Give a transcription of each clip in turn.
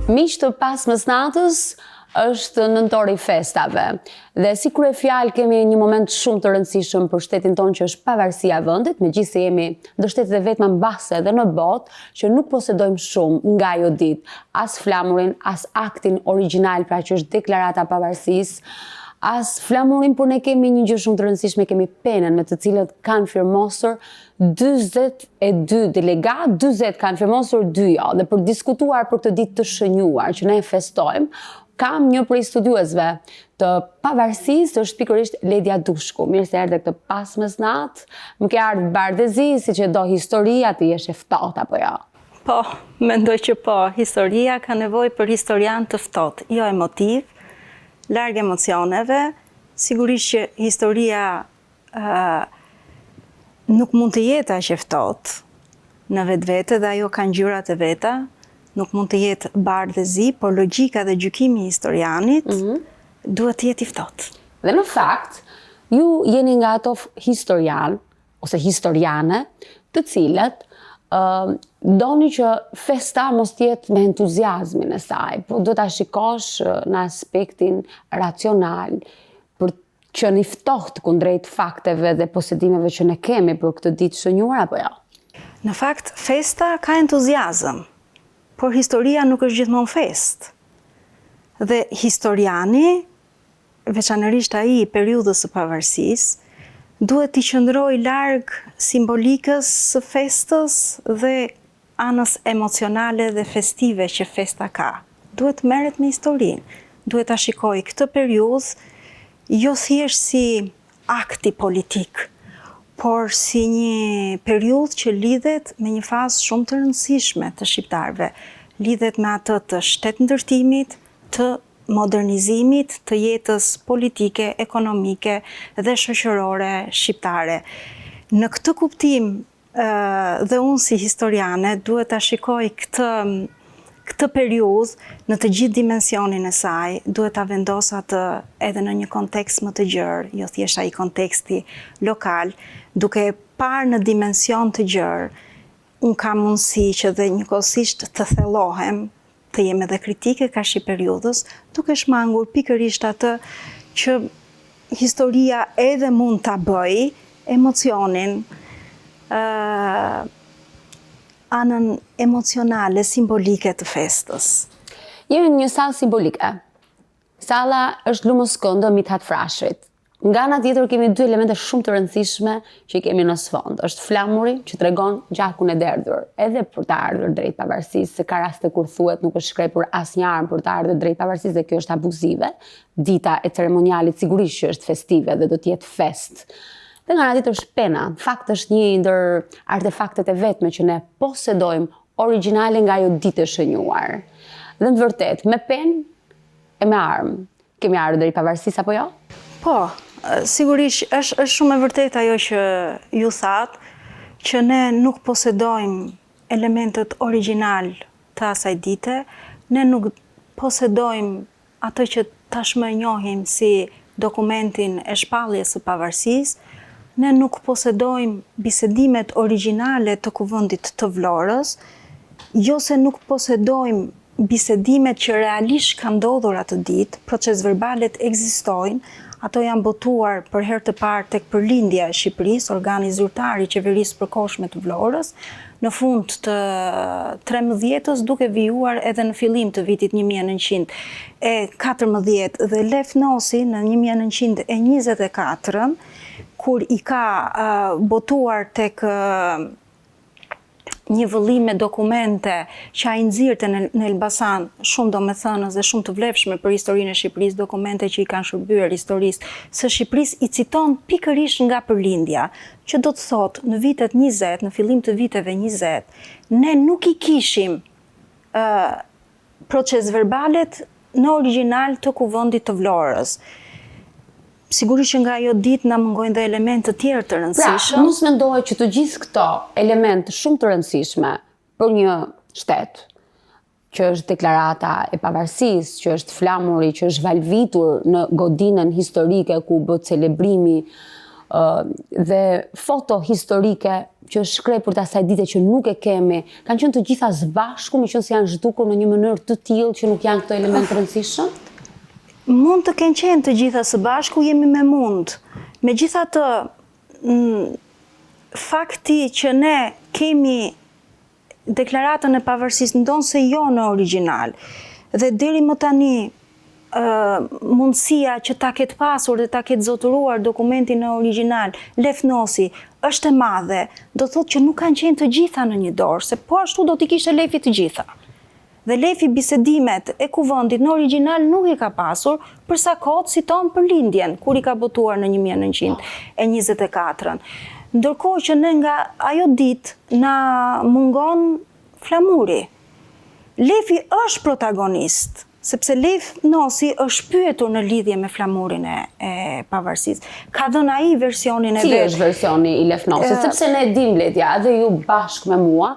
Miq të pasmës natës është nëntori i festave dhe si kryefjalë kemi një moment shumë të rëndësishëm për shtetin tonë që është pavarësia e vendit, megjithëse jemi ndër shtetet e vetma mbase edhe në botë që nuk posedojmë shumë nga ajo ditë, as flamurin, as aktin origjinal, pra që është deklarata e pavarësisë, as flamurin, por ne kemi një gjë shumë të rëndësishme, kemi penën me të cilët kanë firmosur 42 delegat, 40 kanë firmosur 2 jo, dhe për diskutuar për këtë ditë të shënjuar që ne festojmë, kam një prej studiuesve të pavarësisë, është pikërisht Ledia Dushku. Mirë se erdhe këtë pasmës natë, më ke ardhur bardhëzi, siç e do historia, ti je ftohtë apo jo? Po, mendoj që po. Historia ka nevojë për historian të ftohtë, jo emotiv, larg emocioneve. Sigurisht që historia nuk mund të jetë aq e ftohtë në vetvete dhe ajo ka ngjyrat e veta. Nuk mund të jetë bardhëzi, por logjika dhe gjykimi i historianit duhet të jetë i ftohtë. Dhe në fakt, ju jeni nga ato historian ose historiane të cilët doni që festa mos jetë me entuziazmin e saj, po do ta shikosh në aspektin racional, për që një ftohtë kundrejt fakteve dhe posedimeve që ne kemi për këtë ditë shënjuar apo jo? Në fakt, festa ka entuziazëm. Por historia nuk është gjithmonë fest. Dhe historiani, veçanërisht ai i periudhës së pavarësisë, duhet t'i qëndrojë larg simbolikës së festës dhe anës emocionale dhe festive që festa ka. Duhet merret me historinë. Duhet ta shikojë këtë periudhë jo thjesht si akti politik, por si një periudhë që lidhet me një fazë shumë të rëndësishme të shqiptarëve, lidhet me atë të shtetëndërtimit, të modernizimit të jetës politike, ekonomike dhe shoqërore shqiptare. Në këtë kuptim, dhe unë si historiane duhet ta shikoj këtë periudhë në të gjithë dimensionin e saj, duhet ta vendos atë edhe në një kontekst më të gjerë, jo thjesht ai konteksti lokal, duke parë në dimension të gjerë, unë kam mundësi që dhe njëkohësisht të thellohem, të jem edhe kritike ka shi periudhës, duke shmangur pikërisht atë që historia edhe mund ta bëj emocionin, anën emocionale, simbolike të festës. Jemi në një sallë simbolike. Salla është Lumos Këndë Mithat Frashërit. Nga ana tjetër kemi dy elemente shumë të rëndësishme që kemi në sfond. Është flamuri që tregon gjakun e derdhur, edhe për të ardhur drejt pavarësisë, se ka raste kur thuhet nuk është shkrepur asnjë armë për të ardhur drejt pavarësisë dhe kjo është abuzive. Dita e ceremonialit sigurisht që është festive dhe do të jetë fest. Dhe nga ana tjetër është pena. Në fakt është një ndër artefaktet e vetme që ne posedojmë origjinale nga ajo ditë e shënjuar. Dhe në vërtet, me penë e me armë, kemi ardhur drejt pavarësisë apo jo? Po, sigurisht është shumë e vërtet ajo që ju thatë, që ne nuk posedojmë elementet origjinal të asaj dite, ne nuk posedojmë atë që tashmë e njohim si dokumentin e shpalljes së pavarësisë, ne nuk posedojmë bisedimet origjinale të Kuvendit të Vlorës, jo se nuk posedojmë bisedimet që realisht kanë ndodhur atë ditë, proces verbalet ekzistojnë, ato janë botuar për herë të parë tek Përlindja e Shqipërisë, organi zyrtar i qeverisë përkohshme të Vlorës, në fund të 13-ës duke vijuar edhe në fillim të vitit 1914 dhe Lev Nosi në 1924, kur i ka botuar tek një vëllim me dokumente që ai nxirrte në Elbasan, shumë domethënës dhe shumë të vlefshme për historinë e Shqipërisë, dokumente që i kanë shërbyer historisë së Shqipërisë, i citon pikërisht nga Përlindja, që do të thotë në vitet 20, në fillim të viteve 20, ne nuk i kishim proces verbalet në origjinal të Kuvendit të Vlorës. Sigurisht që nga ajo ditë na mungojnë dhe elemente të tjerë të rëndësishëm. Pra, mos mendohet që të gjithë këto elemente shumë të rëndësishme për një shtet, që është deklarata e pavarësisë, që është flamuri, që është valvitur në godinën historike ku bëhet celebrimi dhe foto historike që është shkrepur të asaj dite që nuk e kemi, kanë qenë të gjitha së bashku, me qenë se janë zhdukur në një mënyrë të tillë që nuk janë këto elementë të rëndësishëm? Mund të kenë qenë të gjitha së bashku, jemi me mund. Megjithatë, fakti që ne kemi deklaratën e pavarësisë ndonë se jo në origjinal, dhe deri më tani mundësia që ta ketë pasur dhe ta ketë zotëruar dokumentin në origjinal, lefnosi, është e madhe, do thotë që nuk kanë qenë të gjitha në një dorë, se po ashtu do t'i kishte lefi të gjitha. Dhe lefi bisedimet e kuvendit në origjinal nuk i ka pasur, për sa kohë citon për lindjen, kur i ka botuar në 1924. Ndërkohë që ne nga ajo ditë na mungon flamuri. Lefi është protagonist, sepse Lef Nosi është pyetur në lidhje me flamurin e pavarësisë. Ka dhënë ai versionin e vet. Cili është versioni i Lef Nosit? Sepse ne dim Ledja, edhe ju bashkë me mua,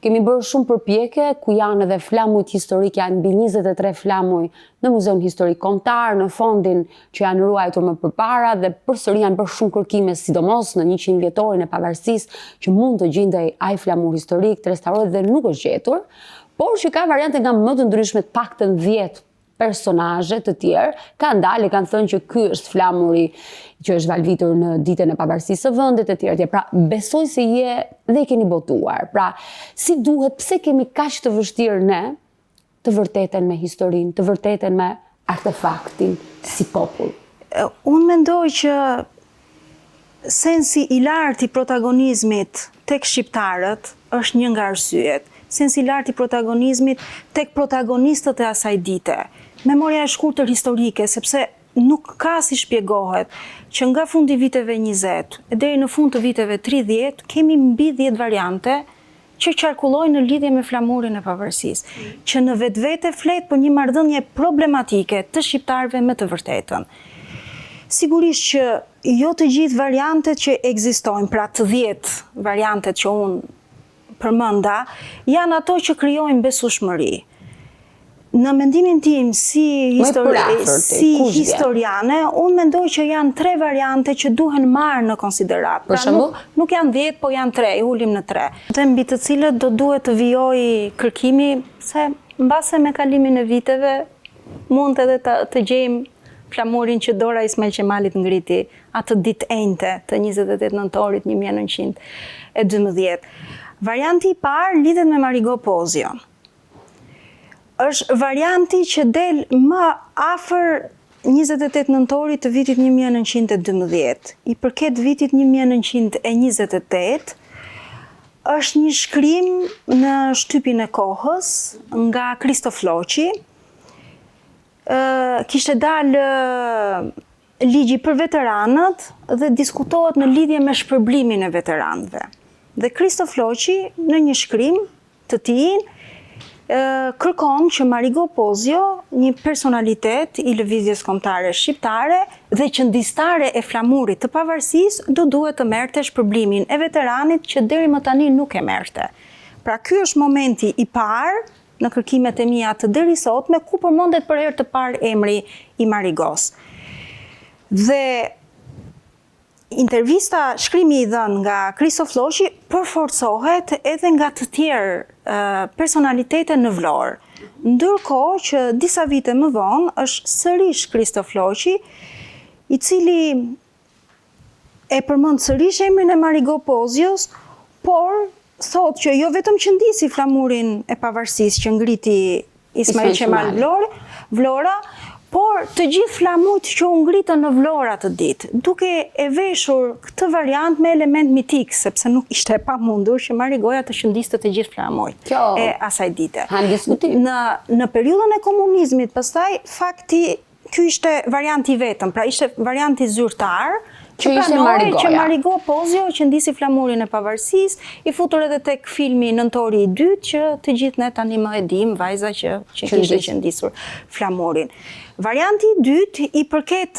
kemi bërë shumë përpjekje ku janë edhe flamujt historik, janë mbi 23 flamuj në Muzeun Historik Kombëtar, në fondin që janë ruajtur më përpara dhe përsëri janë bërë shumë kërkime, sidomos në 100 vjetorin e pavarësisë, që mund të gjendej ai flamur historik të restaurohet dhe nuk është gjetur, por që ka variante nga më të ndryshme, të paktën 10 personazhe të tjerë, kanë dalë, kanë thënë që ky është flamuri që është valvitur në ditën e pavarësisë së vendit e tjerë. Pra, besoj se je dhe i keni botuar. Pra, si duhet, pse kemi kaq të vështirë ne të vërteten me historinë, të vërteten me artefaktin si popull? Unë mendoj që sensi i lartë i protagonizmit tek shqiptarët është një nga arsyet. Sensi i lartë i protagonizmit tek protagonistët e asaj dite. Memoria e shkurtër historike, sepse nuk ka si shpjegohet që nga fundi viteve 20 e deri në fund të viteve 30 kemi mbi 10 variante që qarkullojnë në lidhje me flamurin e pavarësisë, që në vetvete flet për një marrëdhënie problematike të shqiptarëve me të vërtetën. Sigurisht që jo të gjithë variantet që ekzistojnë, pra të 10 variantet që unë përmenda, janë ato që krijojnë besueshmëri. Në mendimin tim si historiane, unë mendoj që janë 3 variante që duhen marrë në konsiderat. Për shembull, nuk janë 10, po janë 3, i ulim në 3. Dhe mbi të cilët do duhet të vijojë kërkimi, se mbase me kalimin e viteve mund edhe të gjejmë flamurin që dora Ismail Qemalit ngriti atë ditë enjte të 28 nëntorit 1912. Varianti i parë lidhet me Marigo Pozion. Është varianti që del më afër 28 nëntorit të vitit 1912. I përket vitit 1928, është një shkrim në shtypin e kohës nga Kristof Lloqi. Kishte dalë ligji për veteranët dhe diskutohet në lidhje me shpërblimin e veteranëve. Dhe Kristof Lloqi në një shkrim të tij kërkon që Marigo Pozio, një personalitet i lëvizjes kombëtare shqiptare dhe qëndistare e flamurit të pavarësisë, do duhet të merrte shpërblimin e veteranit që deri më tani nuk e merrte. Pra ky është momenti i parë në kërkimet e mia të deri sotme ku përmendet për herë të parë emri i Marigos. Dhe intervista, shkrimi i dhënë nga Kristof Lloqi përforcohet edhe nga të tjerë personalitete në Vlorë. Ndërkohë që disa vite më vonë është sërish Kristof Lloqi, i cili e përmend sërish emrin e Marigo Pozios, por thotë që jo vetëm që ndisi flamurin e pavarësisë që ngriti Ismail Qemal Vlora, por të gjithë flamujt që u ngritën në Vlora të ditë, duke e veshur këtë variant me element mitik, sepse nuk ishte e pamundur që Marigoja të qëndiste të gjithë flamujt e asaj dite. Në periudhën e komunizmit, pastaj, fakti, ky ishte varianti vetëm, pra ishte varianti zyrtar, që pranoi që Marigo Pozio që ndisi flamurin e pavarësisë, i futur edhe tek filmi Nëntori i dytë, që të gjithë ne tani më e dim, vajza që kishte qëndisur flamurin. Varianti i dytë i përket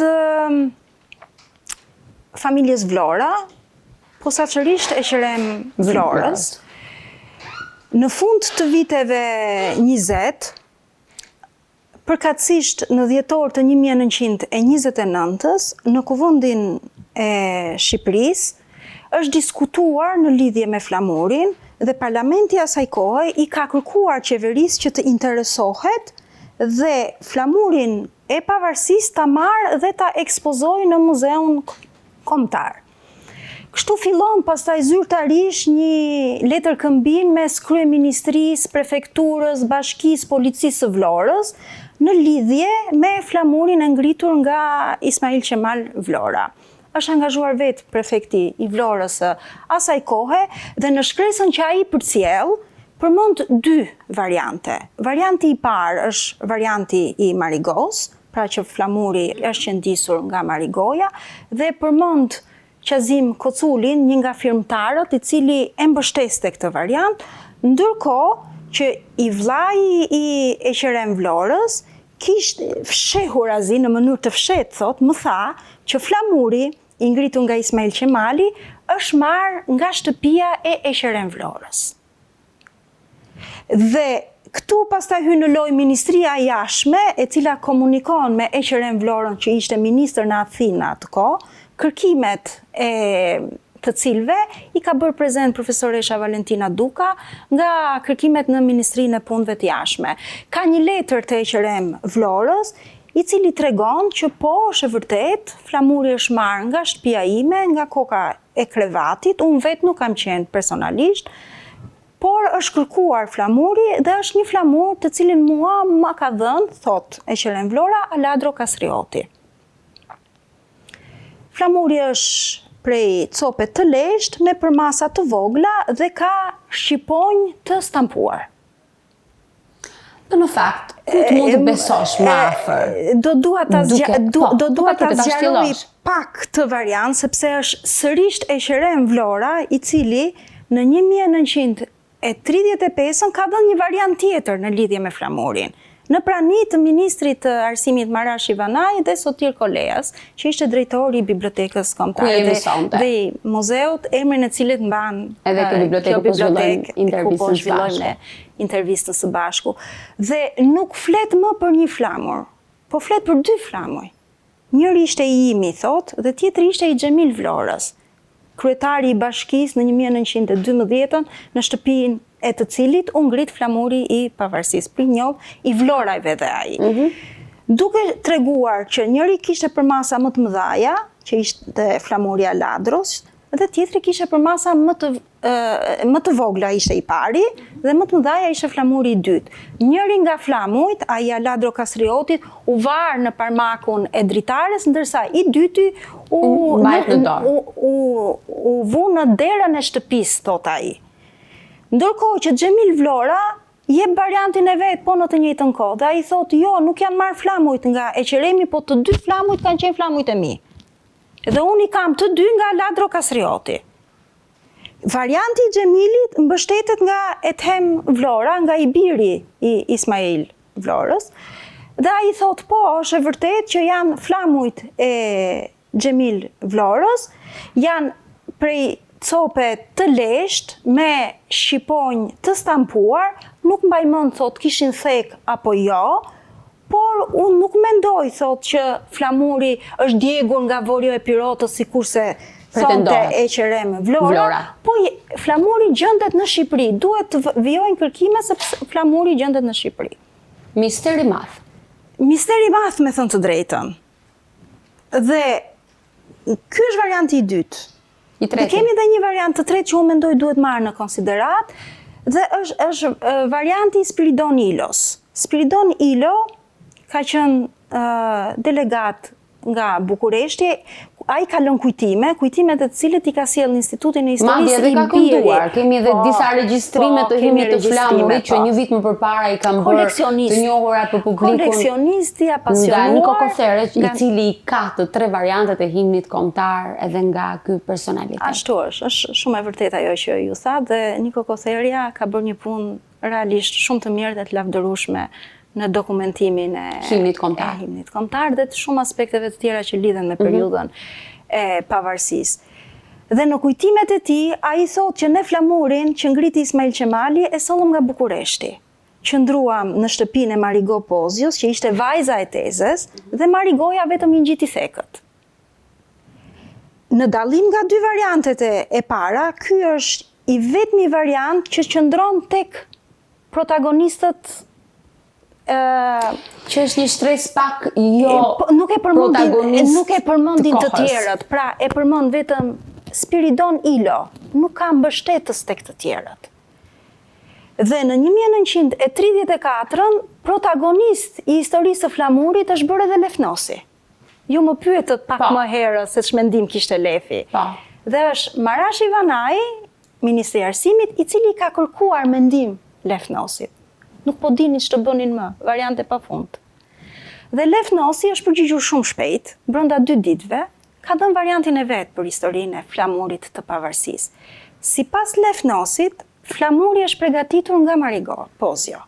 familjes Vlora, posaçërisht e qerem Vlorës. Në fund të viteve 20, përkatësisht në dhjetor të 1929-ës, në kuvendin e Shqipërisë është diskutuar në lidhje me flamurin dhe parlamenti asaj kohe i ka kërkuar qeverisë që të interesohet dhe flamurin e pavarësisë ta marrë dhe ta ekspozojë në muzeun kombëtar. Kështu fillon pastaj zyrtarisht një letërkëmbim mes kryeministrisë, prefekturës, bashkisë, policisë së Vlorës në lidhje me flamurin e ngritur nga Ismail Qemal Vlora. Është angazhuar vetë prefekti i Vlorës asaj kohe dhe në shkresën që ai përcjell përmend 2 variante. Varianti i parë është varianti i Marigos, pra që flamuri është qëndisur nga Marigoja dhe përmend Qazim Koculin, një nga firmtarët i cili e mbështeste këtë variant, ndërkohë që i vllai i Eqerem Vlorës kishte fshehur azi në mënyrë të fshehtë, thot, më tha që flamuri i ngritur nga Ismail Qemali është marrë nga shtëpia e Eqerem Vlorës. Dhe këtu pastaj hyn në lojë Ministria e Jashtme, e cila komunikon me Eqerem Vlorën që ishte ministër në Athinë atë kohë, kërkimet e të cilve i ka bërë prezent profesoresha Valentina Duka nga kërkimet në Ministrinë e Punëve të Jashtme. Ka një letër të Eqerem Vlorës i cili tregon që po është e vërtet, flamuri është marrë nga shtëpia ime, nga koka e krevatit, unë vetë nuk kam qenë personalisht, por është kërkuar flamuri dhe është një flamur të cilin mua ma ka dhënë, thot Eqerem Vlora, Aladro Kastrioti. Flamuri është prej cope të leshtë me përmasa të vogla dhe ka shqiponj të stampuar. Dhe në fakt, ku të mund të besosh më afër? Do dua ta zgjaroj pak të variant, sepse është sërish Eqerem Vlora, i cili në 1935 ka dhënë një variant tjetër në lidhje me flamurin. Në prani të ministrit të arsimit Marash Ivanaj dhe Sotir Koleas, që ishte drejtori i bibliotekës kombëtare dhe i muzeut, emrin e cilit mban edhe kjo bibliotekë ku zhvillojnë intervistën së bashku. Dhe nuk flet më për një flamur, po flet për 2 flamuj. Njëri ishte i imi, thot, dhe tjetri ishte i Xhemil Vlorës, kryetari i bashkisë në 1912 në shtëpinë e të cilit u ngrit flamuri i pavarësisë, prinjoll i Vlorajve dhe ai. Duke treguar që njëri kishte përmasa më të mëdhaja, që ishte flamuri Aladros, dhe tjetri kishte përmasa më të vogla, ishte i pari, dhe më të mëdhaja ishte flamuri i dytë. Njëri nga flamujt, ai Aladro Kastriotit, u varë në parmakun e dritares, ndërsa i dyti u vu në derën e shtëpisë, thot ai. Ndërkohë që Xhemil Vlora jep variantin e vet, po në të njëjtën kohë, dhe ai thotë, jo, nuk janë marrë flamujt nga Eqeremi, po të 2 flamujt kanë qenë flamujt e mi. Dhe unë i kam të 2 nga Aladro Kastrioti. Varianti i Xhemilit mbështetet nga Ethem Vlora, nga i biri i Ismail Vlorës, dhe ai thotë, po, është e vërtet që janë flamujt e Xhemil Vlorës, janë prej cope të leshtë me shqiponj të stampuar, nuk mbaj mend, thot, kishin thek apo jo, por unë nuk mendoj, thot, që flamuri është djegur nga Vorjo e Pirotës, sikurse thonë Eqerem Vlora, po flamuri gjendet në Shqipëri. Duhet të vijojnë kërkime sepse flamuri gjendet në Shqipëri. Misteri madh. Misteri madh, me thënë të drejtën. Dhe ky është varianti i dytë. Dhe kemi dhe një variant të tretë që unë mendoj duhet marrë në konsiderat, dhe është varianti Spiridon Ilos. Spiridon Ilo ka qenë delegat nga Bukureshti, ai ka lënë kujtimet e të cilët i ka sjell në Institutin e Historisë Madje ka kënduar. Kemi edhe disa regjistrime të himit të flamurit që një vit më përpara i kanë bërë të njohura për publikun. Koleksionisti apasionuar. Nga Niko Kosereq, i cili ka të 3 variantet e himnit kombëtar edhe nga ky personalitet. Ashtu është shumë e vërtetë ajo që ju tha, dhe Niko Kosereja ka bërë një punë realisht shumë të mirë dhe të lavdërueshme në dokumentimin e himnit kombëtar dhe të shumë aspekteve të tjera që lidhen me periudhën e pavarësisë. Dhe në kujtimet e tij, ai thotë që ne flamurin që ngriti Ismail Qemali e sollëm nga Bukureshti. Qëndruam në shtëpinë e Marigo Pozios, që ishte vajza e tezës, dhe Marigoja vetëm i ngjiti thekët. Në dallim nga dy variantet e para, ky është i vetmi variant që qëndron tek protagonistët që është një shtresë pak nuk e përmendin të tjerët, pra e përmend vetëm Spiridon Ilo, nuk ka mbështetës tek të tjerët. Dhe në 1934 protagonist i historisë së flamurit është bërë edhe Lefnosi. Ju më pyetët pak më herë se ç'mendim kishte Lefi. Dhe është Marash Ivanaj, Ministri i Arsimit, i cili ka kërkuar mendim Lefnosit. Nuk po dinin ç'të bënin më, variante pafund. Dhe Lefnosi është përgjigjur shumë shpejt, brenda 2 ditëve, ka dhënë variantin e vet për historinë e flamurit të pavarësisë. Sipas Lefnosit, flamuri është përgatitur nga Marigo Pozio.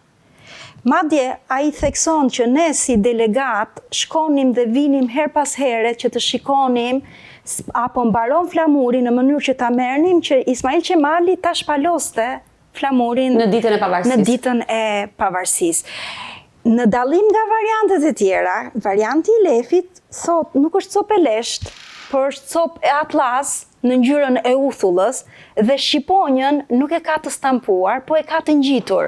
Madje ai thekson që ne si delegat shkonim dhe vinim her pas here që të shikonim apo mbaron flamuri në mënyrë që ta merrnim që Ismail Qemali ta shpaloste flamurin në ditën e pavarësisë. Në dallim nga variantet e tjera, varianti i Lefit thot nuk është copë e lesht, por është copë e atlas në ngjyrën e uthullës dhe shqiponjën nuk e ka të stampuar, po e ka të ngjitur.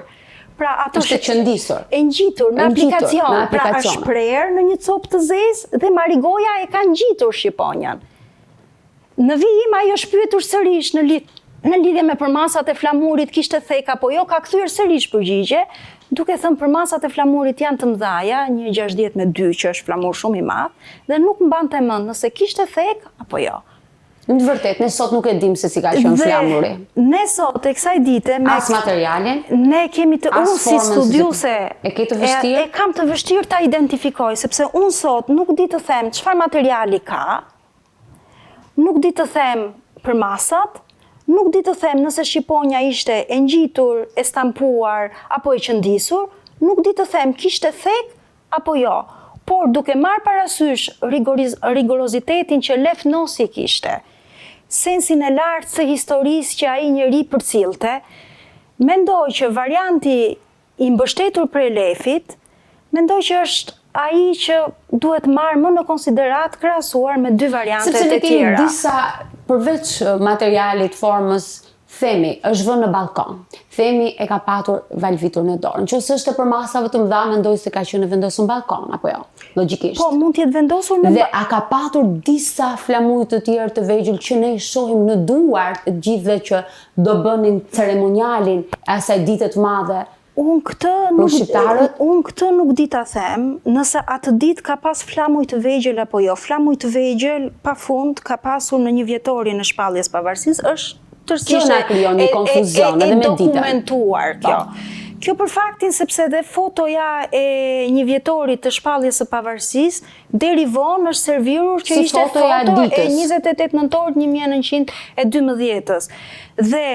Pra ato është qëndisur. E ngjitur në aplikacion, pra është shprehur në një copë të zezë dhe Marigoja e ka ngjitur shqiponjën. Në vijim ajo është pyetur sërish në lidhje me përmasat e flamurit kishte thek apo jo, ka kthyer sërish përgjigje, duke thënë përmasat e flamurit janë të mëdhaja, 1.62 që është flamur shumë i madh, dhe nuk mbante mend nëse kishte thek apo jo. Në të vërtet, ne sot nuk e dim se si ka qenë flamuri. Ne sot e kësaj dite me as materialin, ne kemi të unë si studiuse e ke të vështirë. E kam të vështirë ta identifikoj, sepse unë sot nuk di të them çfarë materiali ka, nuk di të them për masat, nuk di të them nëse shqiponja ishte e ngjitur, e stampuar apo e qëndisur, nuk di të them kishte thek apo jo. Por duke marrë parasysh rigorozitetin që Lefnosi kishte, sensin e lartë të historisë që ai njeri përcillte, mendoj që varianti i mbështetur prej Lefit, mendoj që është ai që duhet marrë më në konsiderat krahasuar me dy variantet e tjera. Sepse ne kemi disa, përveç materialit, formës, themi, është vënë në balkon. Themi e ka patur valvitur në dorë. Nëse është për masave të mëdha, mendoj se ka qenë vendosur në balkon, apo jo? Logjikisht. Po, mund të jetë vendosur në Dhe a ka patur disa flamuj të tjerë të vegjël që ne shohim në duar të gjithëve që do bënin ceremonialin e asaj dite të madhe? Unë këtë nuk di ta them, nëse atë ditë ka pas flamuj të vegjël apo jo. Flamuj të vegjël pafund ka pasur në një vjetorin në shpalljes pavarësisë, është tërësisht e dokumentuar kjo. Kjo për faktin sepse dhe fotoja e një vjetorit të shpalljes së pavarësisë deri vonë është servirur që ishte foto e 28 nëntorit 1912-s. Dhe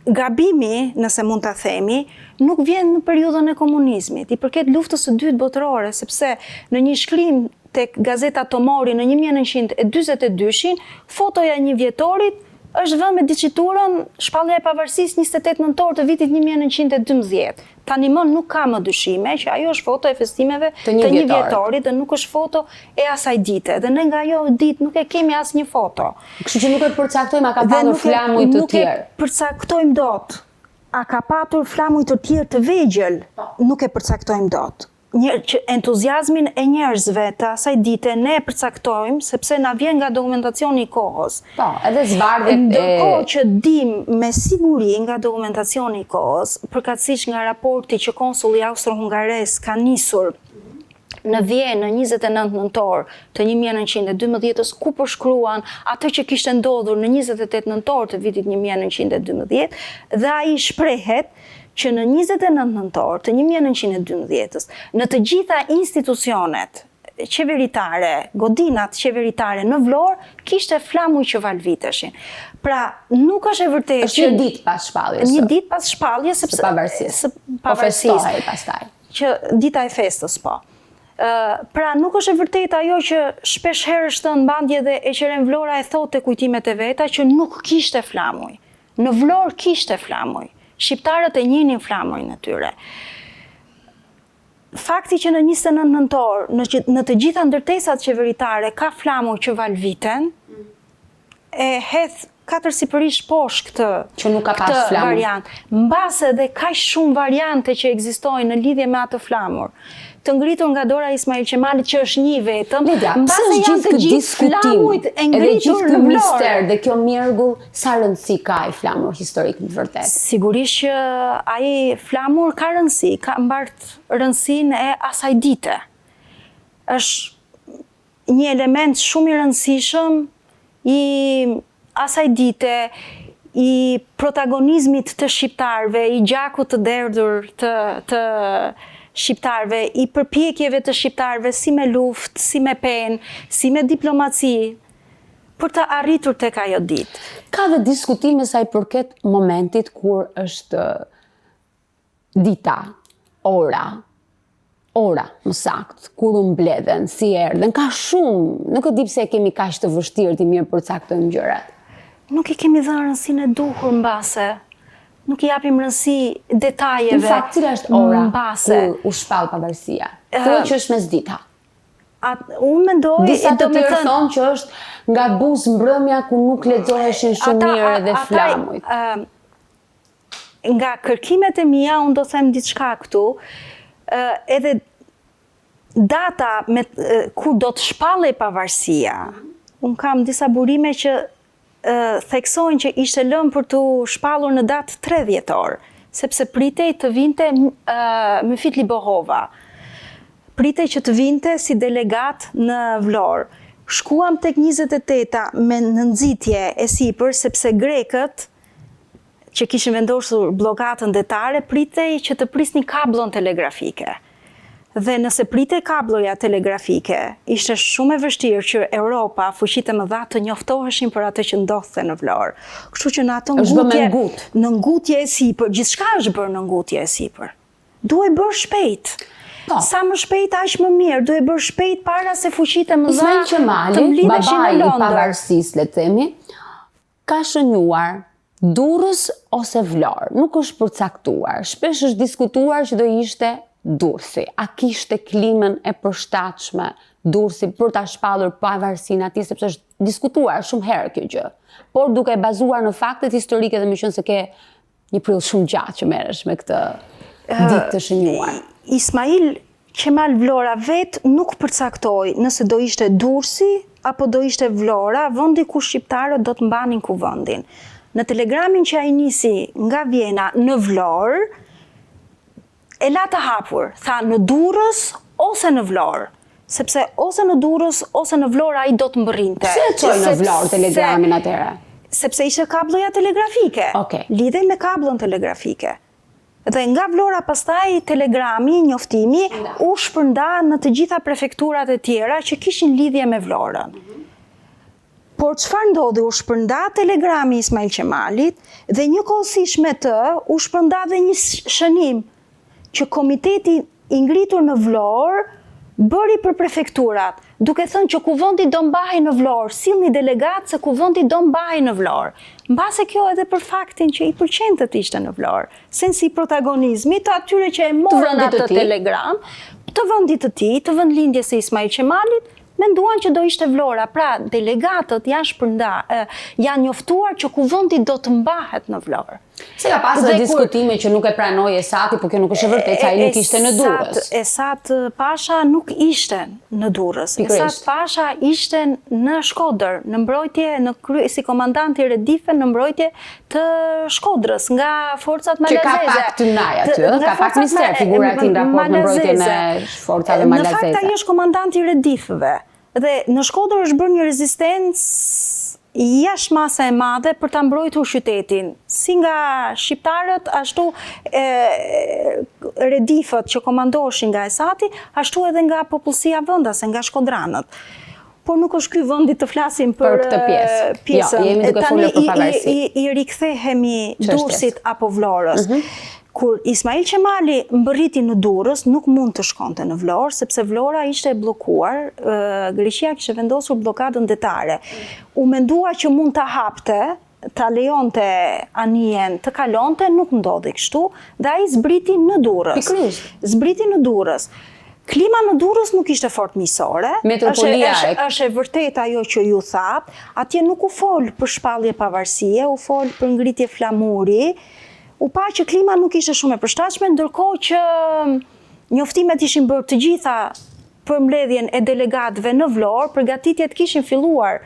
gabimi, nëse mund ta themi, nuk vjen në periudhën e komunizmit, i përket luftës së dytë botërore, sepse në një shkrim tek gazeta Tomori në 1942, fotoja e një vjetorit është vënë me diqiturën shpallja e pavarësisë 28 nëntor të vitit 1912. Tani më nuk ka më dyshime që ajo është foto e festimeve të një vjetorit dhe nuk është foto e asaj dite. Dhe ne nga ajo ditë nuk e kemi asnjë foto. Kështu që nuk e përcaktojmë a ka patur flamuj të tjerë. Nuk e përcaktojmë dot. A ka patur flamuj të tjerë të vegjël? Nuk e përcaktojmë dot. Entuziazmin e njerëzve të asaj dite ne e përcaktojmë sepse na vjen nga dokumentacioni i kohës. Po, edhe zbardhjet ndërkohë që dim me siguri nga dokumentacioni i kohës, përkatësisht nga raporti që konsulli austro-hungares ka nisur në Vjenë në 29 nëntor të 1912-s, ku përshkruan atë që kishte ndodhur në 28 nëntor të vitit 1912, dhe ai shprehet që në 29 nëntor të 1912-s, në të gjitha institucionet qeveritare, godinat qeveritare në Vlorë, kishte flamuj që valviteshin. Pra, nuk është e vërtetë që një ditë pas shpalljes. Një ditë pas shpalljes së pavarësisë. Po festohej pastaj. Që dita e festës, po. Pra, nuk është e vërtetë ajo që shpesh herë është thënë mbandje dhe e Qeren Vlora e thotë te kujtimet e veta që nuk kishte flamuj. Në Vlorë kishte flamuj. Shqiptarët e njihnin flamujin e tyre. Fakti që në 29 nëntor, në të gjitha ndërtesat qeveritare ka flamuj që valviten, e hedh katërsipërisht poshtë këtë që nuk ka pas flamur. Variant. Mbase edhe kaq shumë variante që ekzistojnë në lidhje me atë flamur, të ngritur nga dora Ismail Qemalit që është një vetëm, mbase janë të gjithë flamujt e ngritur në Vlorë. Mister dhe kjo mjergull, sa rëndësi ka ai flamur historik në të vërtetë? Sigurisht që ai flamur ka rëndësi, ka mbart rëndësinë e asaj dite. Është një element shumë i rëndësishëm i asaj dite, i protagonizmit të shqiptarëve, i gjakut të derdhur të shqiptarëve, i përpjekjeve të shqiptarëve si me luftë, si me penë, si me diplomaci, për të arritur tek ajo ditë. Ka dhe diskutime sa i përket momentit kur është dita, ora, më sakt, kur u mbledhen, si erdhen, ka shumë, nuk e di pse kemi kaq të vështirë të mirë përcaktojmë gjërat. Nuk i kemi dhënë rëndësinë e duhur mbase. Nuk i japim rëndësi detajeve. Në fakt, cila është ora kur u shpall pavarësia? Thuaj që është mesdita. Unë mendoj... Disa të tjerë thonë që është nga buz mbrëmja ku nuk lexoheshin shumë mirë dhe flamujt. Nga kërkimet e mia, unë do them diçka këtu, edhe data kur do të shpallej pavarësia, unë kam disa burime që theksojnë që ishte lënë për të shpallur në datë 3 dhjetor, sepse pritej të vinte Myfit Libohova. Pritej që të vinte si delegat në Vlorë. Shkuam tek 28-a me nënxitje e sipër, sepse grekët që kishin vendosur bllokatën detare, pritej që të prisnin kabllon telegrafike. Dhe nëse pritej kabloja telegrafike, ishte shumë e vështirë që Europa, fuqitë e mëdha të njoftoheshin për atë që ndodhte në Vlorë. Kështu që në ato në ngutje e sipër, gjithçka është bërë në ngutje e sipër. Duhet bërë shpejt. Sa më shpejt aq më mirë, duhet bërë shpejt para se fuqitë e mëdha Ismail Qemali, babai i pavarësisë, le të themi, ka shënuar Durrës ose Vlorë. Nuk është përcaktuar. Shpesh është diskutuar që do ishte Durrësi. A kishte klimën e përshtatshme Durrësi për ta shpallur pavarësinë atij, sepse është diskutuar shumë herë kjo gjë. Por duke bazuar në faktet historike dhe meqenëse ke një prill shumë gjatë që merresh me këtë ditë të shënuar. Ismail Qemal Vlora vet nuk përcaktoi nëse do ishte Durrësi apo do ishte Vlora, vendi ku shqiptarët do të mbanin kuvendin. Në telegramin që ai nisi nga Vjena në Vlorë, e la të hapur, tha në Durrës ose në Vlorë, sepse ose në Durrës ose në Vlorë ai do të mbërrinte. Pse e çoi në Vlorë telegramin atëherë? Sepse ishte kabloja telegrafike. Lidhej me kabllon telegrafike. Dhe nga Vlora pastaj telegrami, njoftimi, u shpërnda në të gjitha prefekturat e tjera që kishin lidhje me Vlorën. Por çfarë ndodhi? U shpërnda telegrami Ismail Qemalit dhe njëkohësisht me të u shpërnda dhe një shënim që komiteti i ngritur në Vlorë bëri për prefekturat, duke thënë që kuvendi do mbahej në Vlorë, sillni delegat se kuvendi do mbahej në Vlorë. Mbase kjo edhe për faktin që i pëlqente të ishte në Vlorë, sensi protagonizmi të atyre që e morën atë telegram, të vendit të tij, të vendlindjes së Ismail Qemalit, menduan që do ishte Vlora. Pra, delegatët janë njoftuar që kuvendi do të mbahet në Vlorë. Se ka pasur diskutime që nuk e pranoi Esati, por kjo nuk është e vërtetë, ai nuk ishte në Durrës. Esat Pasha nuk ishte në Durrës. Esat Pasha ishte në Shkodër, në mbrojtje, si komandant i Redife në mbrojtje të Shkodrës, nga forcat malazeze. Që ka pak të naj aty, ka pak mister figura e tij në raport me mbrojtjen e forcave malazeze. Në fakt ai është komandant i Redifëve. Dhe në Shkodër është bërë një rezistencë jashtë masa e madhe për ta mbrojtur qytetin, si nga shqiptarët, ashtu Redifët që komandoheshin nga Esati, ashtu edhe nga popullsia vendase, nga shkodranët. Por nuk është ky vendi të flasim për këtë pjesën. Jo, jemi duke folur për pavarësi. I rikthehemi Durrësit apo Vlorës. Kur Ismail Qemali mbërriti në Durrës, nuk mund të shkonte në Vlorë, sepse Vlora ishte e bllokuar, Greqia kishte vendosur bllokadën detare. U mendua që mund ta hapte, ta lejonte anijen të kalonte, nuk ndodhi kështu, dhe ai zbriti në Durrës. Zbriti në Durrës. Klima në Durrës nuk ishte fort miqësore. Është e vërtet ajo që ju thatë, atje nuk u fol për shpallje pavarësie, u fol për ngritje flamuri, u pa që klima nuk ishte shumë e përshtatshme, ndërkohë që njoftimet ishin bërë të gjitha për mbledhjen e delegatëve në Vlorë, përgatitjet kishin filluar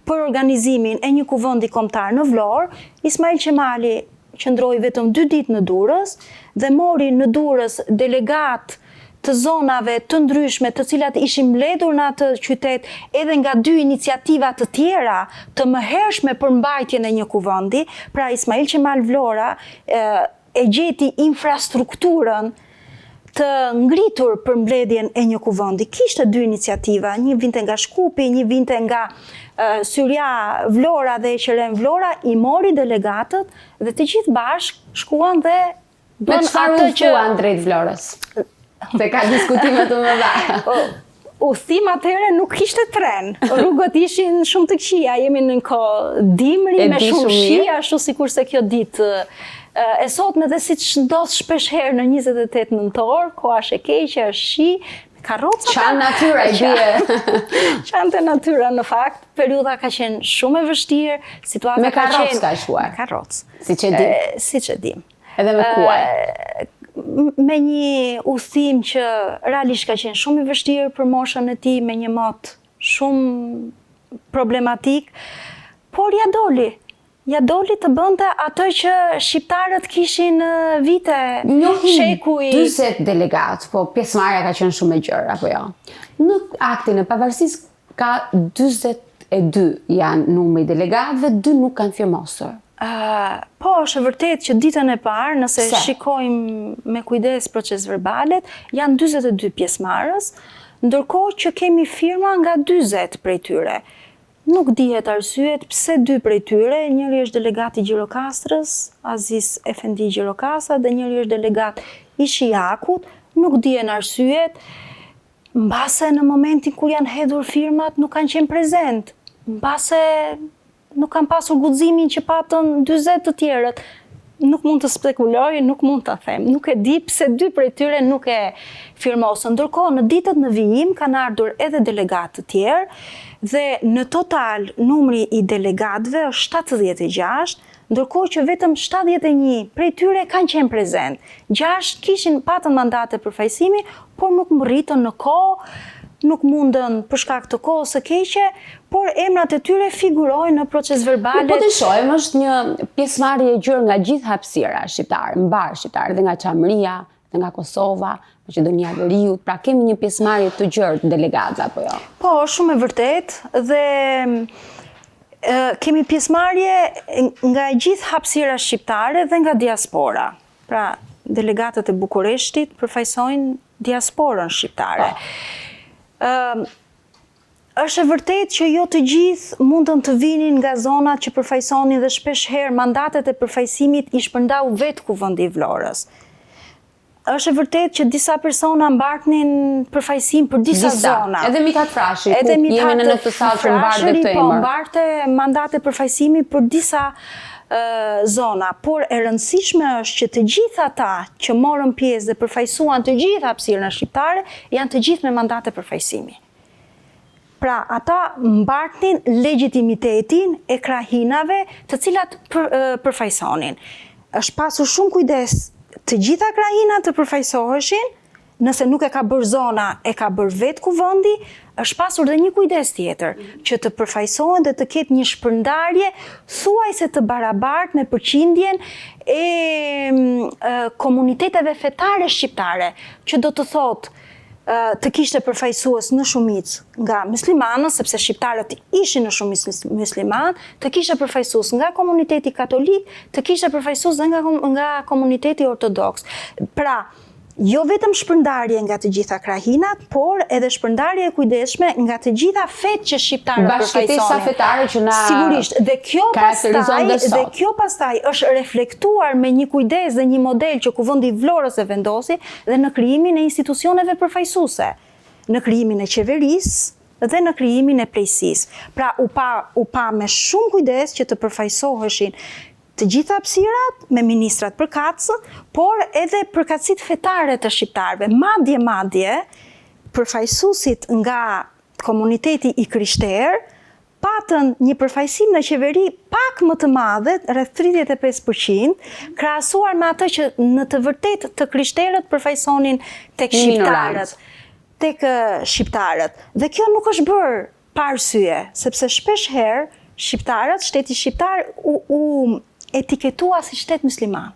për organizimin e një kuvendi kombëtar në Vlorë. Ismail Qemali qëndroi vetëm 2 ditë në Durrës dhe mori në Durrës delegat të zonave të ndryshme të cilat ishin mbledhur në atë qytet edhe nga 2 iniciativa të tjera të mëhershme për mbajtjen e një kuvendi. Pra Ismail Qemal Vlora e gjeti infrastrukturën të ngritur për mbledhjen e një kuvendi. Kishte 2 iniciativa, një vinte nga Shkupi, një vinte nga Syria Vlora dhe Qeren Vlora, i mori delegatët dhe të gjithë bashkë shkuan dhe bën atë që drejt Vlorës. Se ka diskutime të mëdha. Udhëtim atëherë nuk kishte tren. Rrugët ishin shumë të këqija, jemi në kohë dimri me shumë shi, ashtu sikur se kjo ditë e sotme dhe siç ndodh shpesh herë në 28 nëntor, koha është e keqe, është shi, karroca. Çan natyra i bie. Çante natyra në fakt, periudha ka qenë shumë e vështirë, situata ka qenë me karrocë ka shkuar. Me karrocë. Siç e dim. Edhe me kuaj. Me një udhëtim që realisht ka qenë shumë i vështirë për moshën e tij, me një mot shumë problematik, por ja doli të bënte atë që shqiptarët kishin vite shekuj. 40 delegat, po pjesëmarrja ka qenë shumë e gjerë, apo jo? Në aktin e pavarësisë ka 42 janë numri i delegatëve, 2 nuk kanë firmosur. Po, është vërtet që ditën e parë, nëse shikojmë me kujdes proces verbalet, janë 42 pjesëmarrës, ndërkohë që kemi firma nga 40 prej tyre. Nuk dihet arsyet pse 2 prej tyre, njëri është delegat i Gjirokastrës, Aziz Efendi Gjirokastra, dhe njëri është delegat i Shijakut, nuk dihen arsyet, mbase në momentin kur janë hedhur firmat nuk kanë qenë prezent, mbase nuk kanë pasur guximin që patën 40 të tjerët. Nuk mund të spekuloj, nuk mund të them. Nuk e di pse 2 prej tyre nuk e firmosën. Ndërkohë, në ditët në vijim kanë ardhur edhe delegatë të tjerë dhe në total numri i delegatëve është 76, ndërkohë që vetëm 71 prej tyre kanë qenë prezent. 6 patën mandate përfaqësimi, por nuk mërritën në kohë, nuk mundën për shkak të kohës së keqe, por emrat e tyre figurojnë në proces verbalet. Po të shohim, është një pjesëmarrje e gjerë nga gjithë hapësira shqiptare, mbar shqiptare, dhe nga Çamëria, dhe nga Kosova, Maqedonia e Veriut, pra kemi një pjesëmarrje të gjerë të delegatë apo jo? Po, shumë e vërtet dhe kemi pjesëmarrje nga gjithë hapësira shqiptare dhe nga diaspora. Pra, delegatët e Bukureshtit përfaqësojnë diasporën shqiptare. Është e vërtet që jo të gjithë mundën të vinin nga zonat që përfaqësonin dhe shpesh herë mandatet e përfaqësimit i shpërndau vetë kuvendi i Vlorës. Është e vërtet që disa persona mbartnin përfaqësim për disa zona. Edhe Mithat Frashi, ku jemi në të sallë që mbartë këtë emër. Po, mbarte mandate përfaqësimi për disa zona, por e rëndësishme është që të gjithë ata që morën pjesë dhe përfaqësuan të gjithë hapësirën shqiptare janë të gjithë me mandate përfaqësimi. Pra, ata mbartnin legitimitetin e krahinave të cilat përfaqësonin. Është pasur shumë kujdes të gjitha krahinat të përfaqësoheshin, nëse nuk e ka bërë zona, e ka bërë vetë kuvendi, është pasur dhe një kujdes tjetër, që të përfaqësohen dhe të ketë një shpërndarje thuajse të barabartë me përqindjen e komuniteteve fetare shqiptare, që do të thotë të kishte përfaqësues në shumicë nga muslimanët, sepse shqiptarët ishin në shumicë musliman, të kishte përfaqësues nga komuniteti katolik, të kishte përfaqësues nga komuniteti ortodoks. Pra, jo vetëm shpërndarje nga të gjitha krahinat, por edhe shpërndarje e kujdesshme nga të gjitha fetë që shqiptarët përfaqësonin. Bashkëtesa fetare që na sigurisht, dhe kjo pastaj është reflektuar me një kujdes dhe një model që kuvendi i Vlorës e vendosi dhe në krijimin e institucioneve përfaqësuese, në krijimin e qeverisë dhe në krijimin e plejësisë. Pra u pa me shumë kujdes që të përfaqësoheshin të gjitha hapësirat me ministrat përkatësë, por edhe përkatësit fetare të shqiptarëve. Madje, përfaqësuesit nga komuniteti I krishterë patën një përfaqësim në qeveri pak më të madhe, rreth 35%, krahasuar me atë që në të vërtetë të krishterët përfaqësonin tek shqiptarët. Dhe kjo nuk është bërë pa arsye, sepse shpesh herë shqiptarët, shteti shqiptar u etiketua si shtet musliman.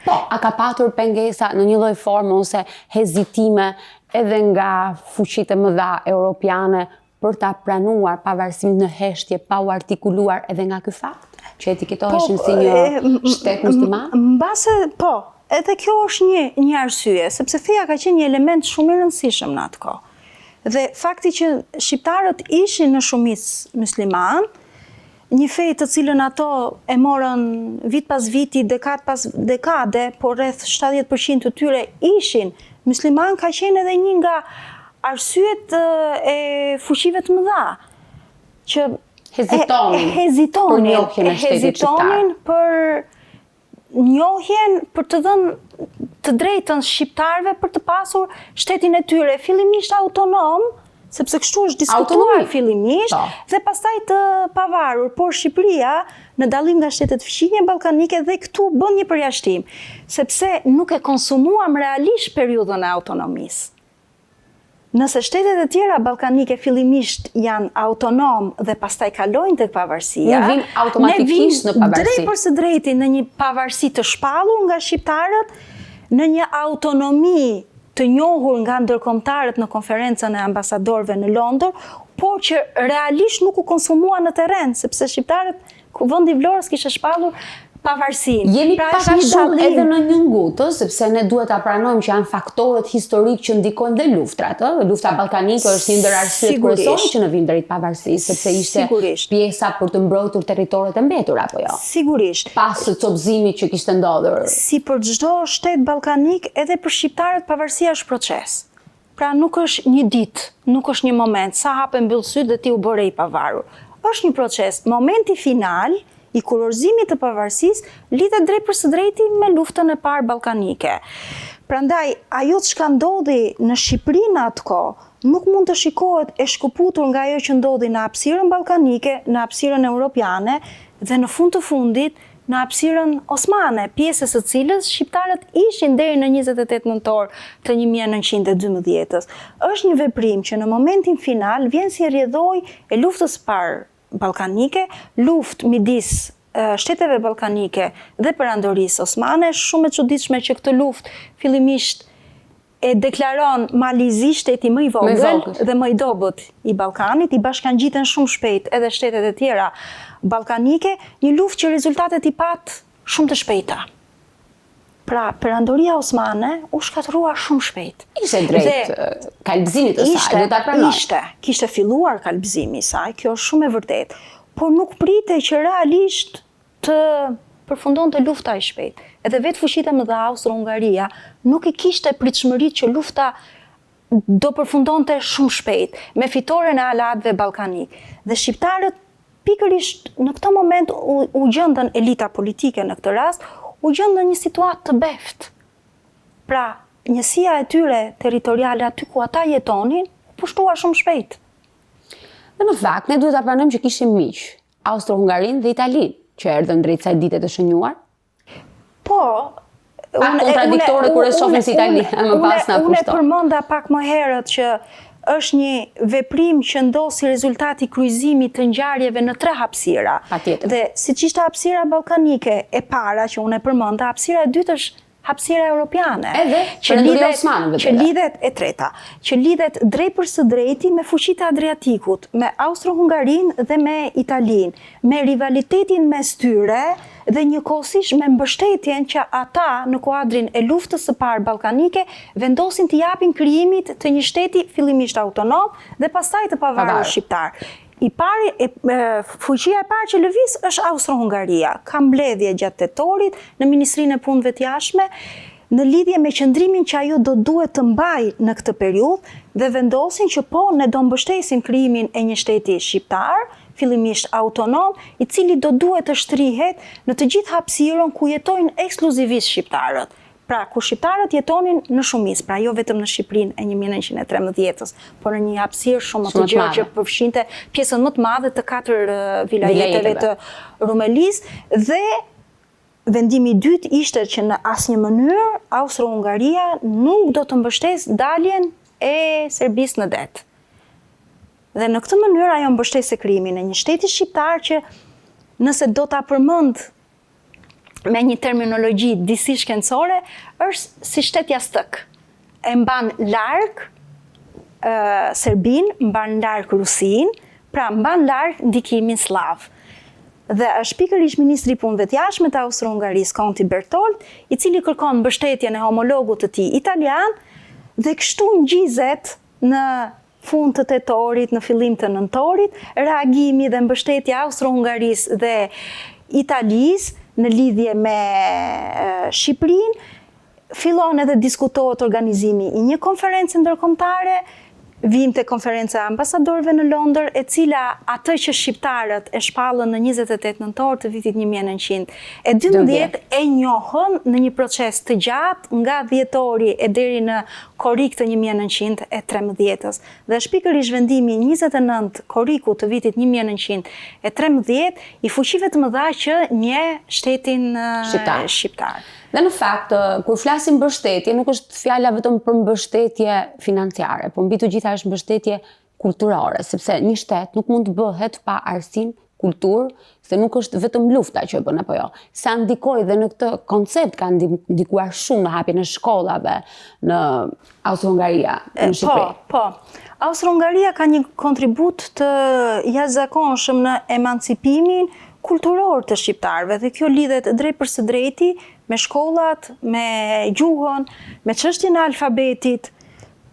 Po, a ka patur pengesa në një lloj forme ose hezitime edhe nga fuqitë e mëdha europiane për ta pranuar pavarësinë në heshtje pa u artikuluar edhe nga ky fakt, që etiketoheshin si një shtet musliman? Mbase, po, edhe kjo është një arsye, sepse feja ka qenë një element shumë I rëndësishëm në atë kohë. Dhe fakti që shqiptarët ishin në shumicë musliman, një fej të cilën ato e morën vit pas viti, dekad pas dekade, por rreth 70% të tyre ishin musliman, ka qenë edhe një nga arsyet e fuqive të mëdha, që hezitonin për njohjen, për të dhënë të drejtën shqiptarëve për të pasur shtetin e tyre, fillimisht autonom, sepse kështu është diskutuar fillimisht, dhe pastaj të pavarur, por Shqipëria, në dallim nga shtetet fqinje ballkanike, dhe këtu bën një përjashtim, sepse nuk e konsumuam realisht periudhën e autonomisë. Nëse shtetet e tjera ballkanike fillimisht janë autonom dhe pastaj kalojnë tek pavarësia, ne vim automatikisht në pavarësi. Drejt për së drejti në një pavarësi të shpallur nga shqiptarët, në një autonomi të njohur nga ndërkombëtarët në konferencën e ambasadorëve në Londër, por që realisht nuk u konsumua në terren, sepse shqiptarët vendi i Vlorës kishte shpallur pavarësinë. Jemi pak a shumë edhe në një ngutë, sepse ne duhet ta pranojmë që janë faktorët historik që ndikojnë dhe luftrat. Lufta ballkanike është një ndër arsyet kryesore që ne vim drejt pavarësisë, sepse ishte pjesa për të mbrojtur territoret e mbetura, apo jo? Sigurisht. Pas copëzimit që kishte ndodhur. Si për çdo shtet ballkanik, edhe për shqiptarët pavarësia është proces. Pra nuk është një ditë, nuk është një moment, sa hape mbyll syt dhe ti u bëre I pavarur. Është një proces. Momenti final I kurorëzimit të pavarësisë lidhet drejt për së drejti me luftën e parë ballkanike. Prandaj, ajo çka ndodhi në Shqipëri në atë kohë nuk mund të shikohet e shkëputur nga ajo që ndodhi në hapësirën ballkanike, në hapësirën europiane dhe në fund të fundit në hapësirën osmane, pjesës së cilës shqiptarët ishin deri në 28 nëntor të 1912-s. Është një veprim që në momentin final vjen si rrjedhoj e luftës parë ballkanike, luftë midis shteteve ballkanike dhe perandorisë osmane, shumë e çuditshme që këtë luftë fillimisht e deklaron Malizi, shteti më I vogël dhe më I dobët I Ballkanit, I bashkangjiten shumë shpejt edhe shtetet e tjera ballkanike, një luftë që rezultatet I pat shumë të shpejta. Pra, perandoria osmane u shkatërrua shumë shpejt. Ishte drejt kalbëzimit të saj, do ta pranoj. Kishte filluar kalbëzimi I saj, kjo është shumë e vërtetë, por nuk pritej që realisht të përfundonte lufta I shpejt. Edhe vetë fuqitë e mëdha Austro-Hungaria nuk I kishte pritshmëritë që lufta do përfundonte shumë shpejt, me fitoren e aleatëve ballkanik. Dhe shqiptarët pikërisht në këtë moment u gjendën elita politike në këtë rast, u gjendën në një situatë të beftë. Pra, njësia e tyre territoriale aty ku ata jetonin, pushtua shumë shpejt. Dhe në fakt, ne duhet ta pranojmë që kishim miq, Austro-Hungarinë dhe Italinë, që erdhën drejt kësaj dite të shënjuar. Po, kontradiktore kur e shohim si Itali, më pas na pushton. Unë përmenda pak më herët që është një veprim që ndodh si rezultat I kryqëzimit të ngjarjeve në 3 hapësira. Patjetër. Dhe siç ishte hapësira ballkanike e para që unë e përmenda, hapësira e dytë është hapësira europiane. Edhe perandoria osmane që lidhet e treta, që lidhet drejt për së drejti me fuqitë e Adriatikut, me Austro-Hungarinë dhe me Italinë, me rivalitetin mes tyre dhe njëkohësisht me mbështetjen që ata në kuadrin e luftës së parë ballkanike vendosin të japin krijimit të një shteti fillimisht autonom dhe pastaj të pavarur shqiptar. Fuqia e parë që lëviz është Austro-Hungaria, ka mbledhje gjatë tetorit në Ministrinë e Punëve të Jashtme në lidhje me qëndrimin që ajo do duhet të mbajë në këtë periudhë dhe vendosin që po ne do mbështesim krijimin e një shteti shqiptar, fillimisht autonom, I cili do duhet të shtrihet në të gjithë hapësirën ku jetojnë ekskluzivisht shqiptarët. Pra, ku shqiptarët jetonin në shumicë, pra jo vetëm në Shqipërinë e 1913-s, por në një hapësirë shumë të gjerë që përfshinte pjesën më të madhe të 4 vilajeteve të Rumelisë, dhe vendimi i dytë ishte që në asnjë mënyrë Austro-Hungaria nuk do të mbështes daljen e Serbisë në det. Dhe në këtë mënyrë ajo mbështeste krijimin e një shteti shqiptar që, nëse do ta përmend me një terminologji disi shkencore, është si shtet jastëk. E mban larg Serbin, mban larg Rusin, pra mban larg ndikimin slav. Dhe është pikërisht ministri i punëve të jashtme të Austro-Hungarisë, Konti Bertolt, i cili kërkon mbështetjen e homologut të tij italian, dhe kështu ngjizet në fund të tetorit, në fillim të nëntorit, reagimi dhe mbështetja Austro-Hungarisë dhe Italisë në lidhje me Shqipërinë. Fillon edhe diskutohet organizimi i një konferencë ndërkombëtare, vim të konferenca e ambasadorëve në Londër, e cila atë që shqiptarët e shpallën në 28 nëntor të vitit 1912 e njohën në një proces të gjatë nga dhjetori e deri në korrik të 1913-s. Dhe është pikërisht vendimi 29 korriku të vitit 1913 i fuqive të mëdha që njeh shtetin shqiptar. Dhe në fakt, kur flasim mbështetje, nuk është fjala vetëm për mbështetje financiare, por mbi të gjitha është mbështetje kulturore, sepse një shtet nuk mund të bëhet pa arsinë, kulturë, se nuk është vetëm lufta që e bën apo jo. Sa ndikoi dhe në këtë koncept ka ndikuar shumë në hapjen e shkollave në Austro-Hungaria, në Shqipëri. Po. Austro-Hungaria ka një kontribut të jashtëzakonshëm në emancipimin kulturor të shqiptarëve, dhe kjo lidhet drejt për së drejti me shkollat, me gjuhën, me çështjen e alfabetit.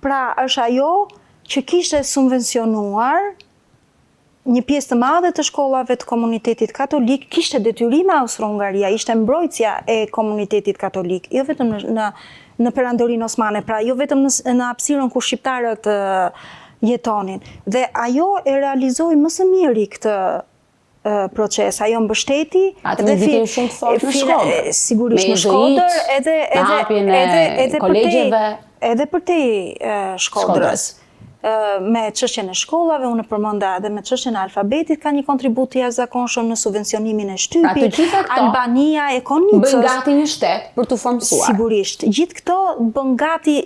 Pra, është ajo që kishte subvencionuar një pjesë të madhe të shkollave të komunitetit katolik, kishte detyrime Austro-Hungaria, ishte mbrojtësia e komunitetit katolik, jo vetëm në perandorinë osmane, pra jo vetëm në hapësirën ku shqiptarët jetonin. Dhe ajo e realizoi më së miri këtë proces, ajo mbështeti dhe shumë të fortë në Shkodër. Sigurisht në Shkodër, edhe për te Shkodrës. Me çështjen e shkollave, unë përmenda edhe me çështjen e alfabetit, ka një kontribut të jashtëzakonshëm në subvencionimin e shtypit. Albania e Konicës bën gati një shtet për të formsuar. Sigurisht, gjithë këto bën gati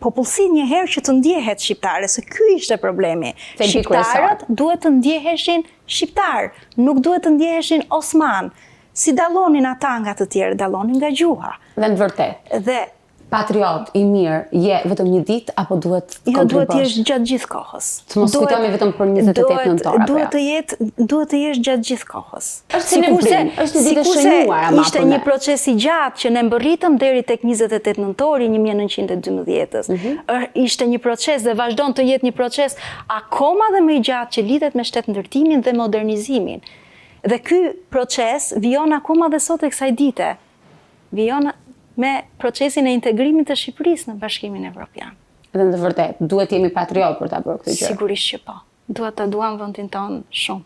popullsinë një herë që të ndjehet shqiptare, se ky ishte problemi. Shqiptarët duhet të ndjeheshin shqiptar, nuk duhet të ndjeheshin osman. Si dallonin ata nga të tjerë, dallonin nga gjuha. Dhe në vërtet. Dhe patriot i mirë je vetëm një ditë apo duhet kontribuosh? Jo, duhet të jesh gjatë gjithë kohës. Të mos kujtohemi vetëm për 28 nëntor. Duhet të jesh gjatë gjithë kohës. Është një ditë e shënuar, ishte një proces i gjatë që ne mbërritëm deri tek 28 nëntori 1912-s. Ishte një proces dhe vazhdon të jetë një proces akoma dhe më i gjatë që lidhet me shtetëndërtimin dhe modernizimin. Dhe ky proces vijon akoma dhe sot e kësaj dite. Vijon me procesin e integrimit të Shqipërisë në Bashkimin Evropian. Dhe në të vërtet, duhet jemi patriot për ta bërë këtë gjë. Sigurisht që po. Duhet të duam vendin tonë shumë.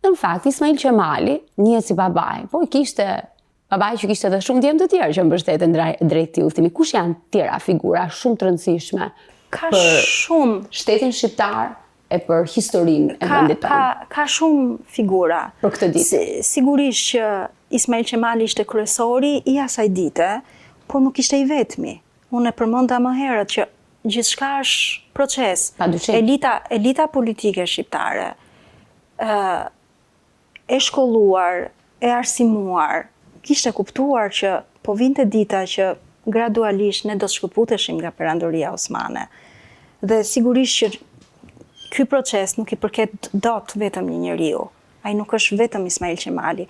Në fakt, Ismail Qemali njihet si babai, por kishte babai që kishte edhe shumë djemë të tjerë që mbështeten drejt këtij udhtimi. Kush janë tjera figura shumë të rëndësishme për shtetin shqiptar e për historinë e vendit tonë? Ka shumë figura për këtë ditë. Sigurisht që Ismail Qemali ishte kryesori i asaj dite, por nuk ishte i vetmi. Unë e përmenda më herët që gjithçka është proces. Elita politike shqiptare, e shkolluar, e arsimuar, kishte kuptuar që po vinte dita që gradualisht ne do të shkëputeshim nga perandoria osmane. Dhe sigurisht që ky proces nuk i përket dot vetëm një njeriu. Ai nuk është vetëm Ismail Qemali.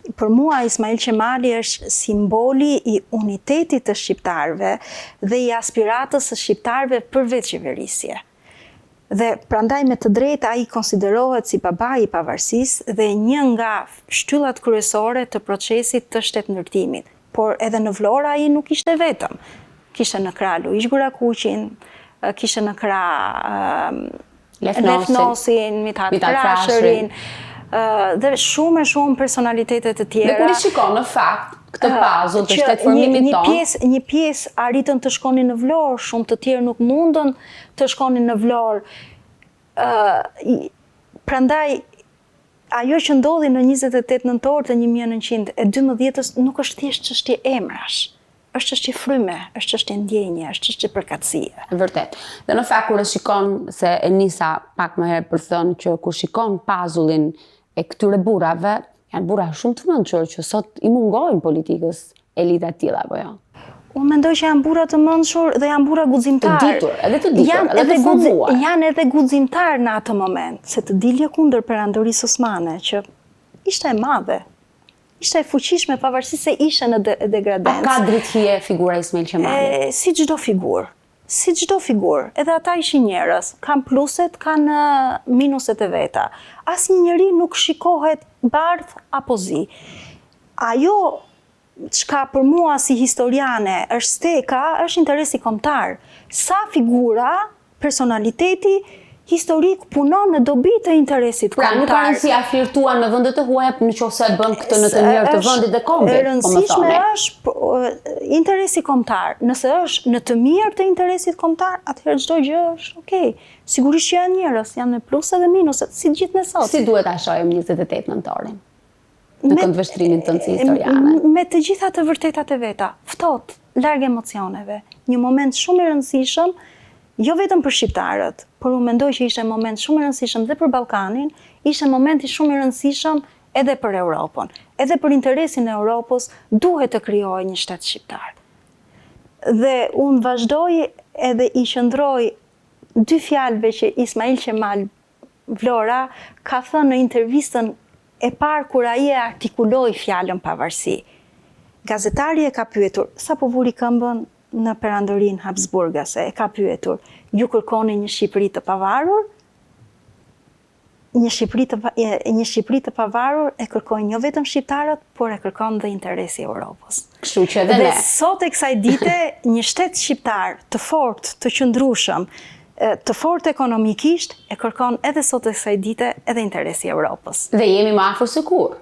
Për mua, Ismail Qemali është simboli i unitetit të shqiptarëve dhe i aspiratës së shqiptarëve për vetëqeverisje. Dhe prandaj me të drejtë ai konsiderohet si babai i pavarësisë dhe një nga shtyllat kryesore të procesit të shtetëndërtimit. Por edhe në Vlorë ai nuk ishte vetëm. Kishte në krah Luish Gurakuqin, kishte në krah Lefnosin, Mithat Krashërin, dhe shumë personalitetet të tjera. Dhe kur i shikon në fakt, këtë pazull të shtetëformimit tonë. Një pjesë arritën të shkonin në Vlorë, shumë të tjerë nuk mundën të shkonin në Vlorë. Prandaj, ajo që ndodhi në 28 nëntor të 1912-ës nuk është thjesht çështje emrash. Është çështje fryme, është çështje ndjenje, është çështje përkatësie. Vërtet. Dhe në fakt kur e shikon, se e nisa pak më herë për thënë që kur shikon pazullin e këtyre burrave, janë burra shumë të mençur që sot i mungojnë politikës elita të tilla apo jo. Unë mendoj që janë burra të mençur dhe janë burra guximtar. Të ditur, edhe të formuar. Janë edhe guximtar në atë moment, se të dilje kundër perandorisë osmane që ishte e madhe. Ishte e fuqishme pavarësisht se ishte në degradencë. A ka drejtëhije figura Ismail Qemali? Si çdo figurë. Edhe ata ishin njerëz, kanë pluset, kanë minuset e veta. Asnjë njeri nuk shikohet bardh apo zi. Ajo çka për mua si historiane është steka, është interesi kombëtar. Sa figura, personaliteti historik punon në dobi të interesit kombëtar. Pra, nuk ka rëndësi a flirtuan me vendet të huaja nëse bën këtë në të mirë të vendit dhe kombit. E rëndësishme është interesi kombëtar. Nëse është në të mirë të interesit kombëtar, atëherë çdo gjë është okay. Sigurisht që janë njerëz, janë me pluse dhe minuse, si gjithë ne sot. Si duhet ta shohim 28 nëntorin? Në këndvështrimin tënd si historiane. Me të gjitha të vërtetat e veta, ftohtë, larg emocioneve. Një moment shumë i rëndësishëm, jo vetëm për shqiptarët, por unë mendoj që ishte moment shumë i rëndësishëm dhe për Ballkanin, ishte momenti shumë i rëndësishëm edhe për Europën. Edhe për interesin e Europës duhet të krijohej një shtet shqiptar. Dhe unë vazhdoj edhe i qëndroj dy fjalëve që Ismail Qemal Vlora ka thënë në intervistën e parë kur ai e artikuloi fjalën pavarësi. Gazetari e ka pyetur, sa po vuri këmbën në perandorin Habsburgase, e ka pyetur, ju kërkoni një Shqipëri të pavarur? Një Shqipëri të pavarur e kërkojnë jo vetëm shqiptarët, por e kërkon dhe interesi i Europës. Kështu që edhe ne. Dhe sot e kësaj dite, një shtet shqiptar të fortë, të qëndrueshëm, të fortë ekonomikisht, e kërkon edhe sot e kësaj dite edhe interesi i Europës. Dhe jemi më afër se kur.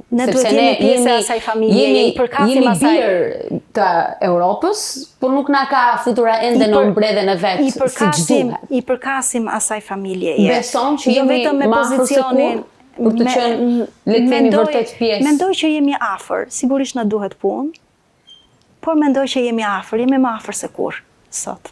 Ne duhet jemi pjesë e asaj familje, jemi birë të Europës, por nuk na ka futur ende në mbredhen e vetë si ç'duhet. I përkasim asaj familje. Beson që jemi më afër se kur për të qenë le të themi vërtet pjesë. Mendoj që jemi afër, sigurisht na duhet punë, por mendoj që jemi më afër se kur sot.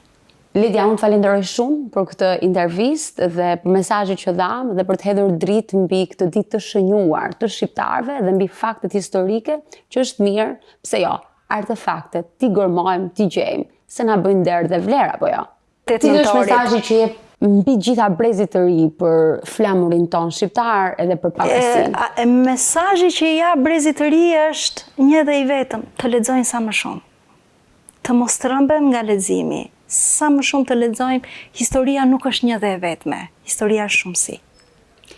Lidia, unë të falenderoj shumë për këtë intervistë dhe për mesazhet që dham dhe për të hedhur dritë mbi këtë ditë të shënjuar të shqiptarëve dhe mbi faktet historike që është mirë, pse jo, artefaktet t'i gërmojmë, t'i gjejmë, se na bëjnë nder dhe vlerë apo jo. Cili është mesazhi që jep mbi gjitha brezit të ri për flamurin ton shqiptar edhe për pavarësinë? Mesazhi që ja brezit të ri është një dhe i vetëm, të lexojnë sa më shumë. Të mos trëmben nga leximi. Sa më shumë të lexojmë, historia nuk është një dhe e vetme, historia është shumësi.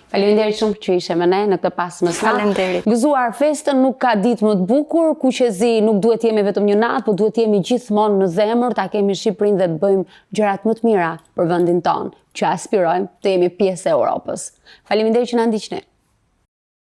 Faleminderit shumë që ishe me ne në këtë pasmë. Faleminderit. Gëzuar festën nuk ka ditë më të bukur, ku qezi nuk duhet jemi vetëm një natë, por duhet jemi gjithmonë në zemër, ta kemi Shqipërinë dhe të bëjmë gjërat më të mira për vendin tonë, që aspirojmë të jemi pjesë e Europës. Faleminderit që na ndiqni.